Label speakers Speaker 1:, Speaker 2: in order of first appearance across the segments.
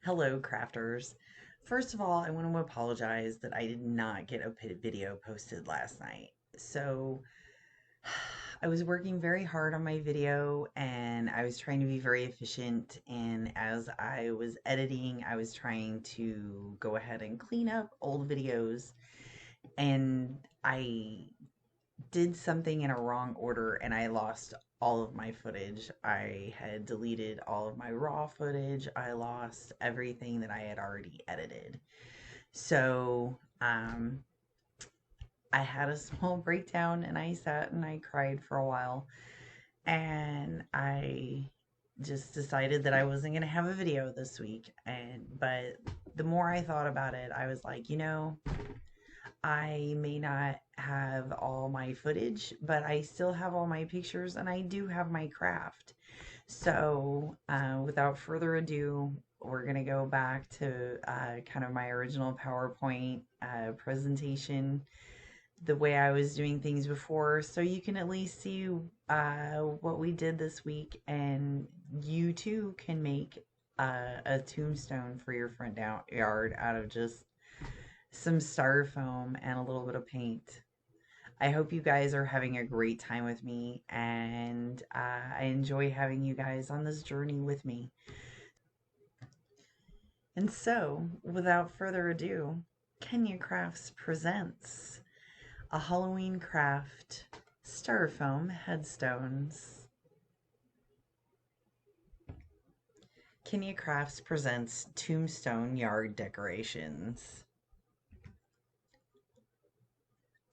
Speaker 1: Hello, crafters. First of all, I want to apologize that I did not get a video posted last night. So, I was working very hard on my video and I was trying to be very efficient. And as I was editing, I was trying to go ahead and clean up old videos. And I did something in a wrong order and I lost all of my footage. I had deleted all of my raw footage. I lost everything that I had already edited. So, I had a small breakdown and I sat and I cried for a while. And I just decided that I wasn't going to have a video this week. But the more I thought about it, I was like, I may not have all my footage, but I still have all my pictures and I do have my craft. So, without further ado, we're going to go back to kind of my original PowerPoint presentation, the way I was doing things before, so you can at least see what we did this week, and you too can make a tombstone for your front yard out of just some styrofoam and a little bit of paint. I hope you guys are having a great time with me, and I enjoy having you guys on this journey with me. And so, without further ado, Kenya Crafts presents a Halloween craft styrofoam headstones. Kenya Crafts presents tombstone yard decorations.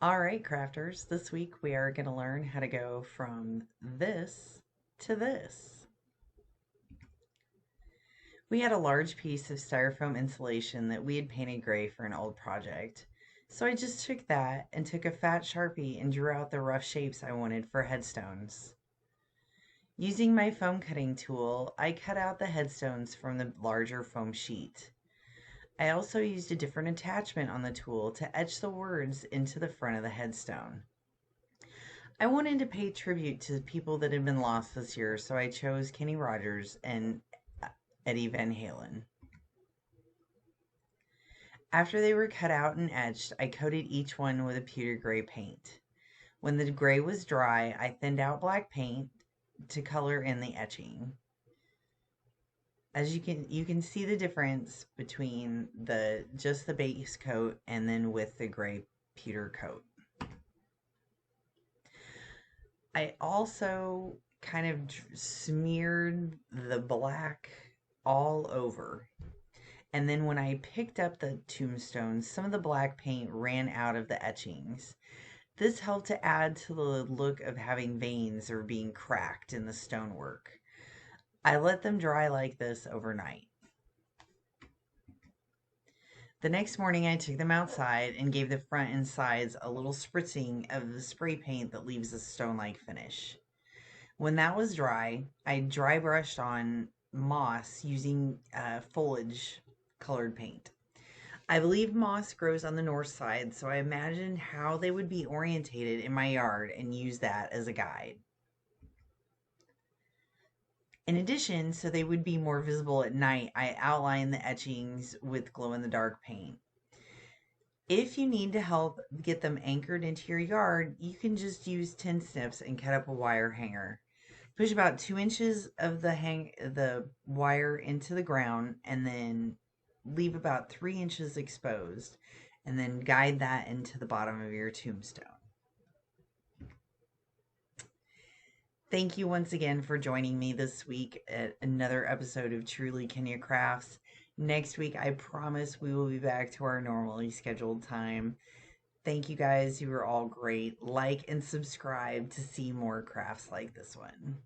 Speaker 1: Alright, crafters, this week we are going to learn how to go from this to this. We had a large piece of styrofoam insulation that we had painted gray for an old project. So I just took that and took a fat Sharpie and drew out the rough shapes I wanted for headstones. Using my foam cutting tool, I cut out the headstones from the larger foam sheet. I also used a different attachment on the tool to etch the words into the front of the headstone. I wanted to pay tribute to the people that had been lost this year, so I chose Kenny Rogers and Eddie Van Halen. After they were cut out and etched, I coated each one with a pewter gray paint. When the gray was dry, I thinned out black paint to color in the etching. As you can see the difference between just the base coat and then with the gray pewter coat. I also kind of smeared the black all over. And then when I picked up the tombstones, some of the black paint ran out of the etchings. This helped to add to the look of having veins or being cracked in the stonework. I let them dry like this overnight. The next morning I took them outside and gave the front and sides a little spritzing of the spray paint that leaves a stone-like finish. When that was dry, I dry brushed on moss using foliage colored paint. I believe moss grows on the north side, so I imagined how they would be orientated in my yard and use that as a guide. In addition, so they would be more visible at night, I outlined the etchings with glow-in-the-dark paint. If you need to help get them anchored into your yard, you can just use tin snips and cut up a wire hanger. Push about 2 inches of the wire into the ground and then leave about 3 inches exposed, and then guide that into the bottom of your tombstone. Thank you once again for joining me this week at another episode of Truly Kenya Crafts. Next week, I promise we will be back to our normally scheduled time. Thank you guys. You were all great. Like and subscribe to see more crafts like this one.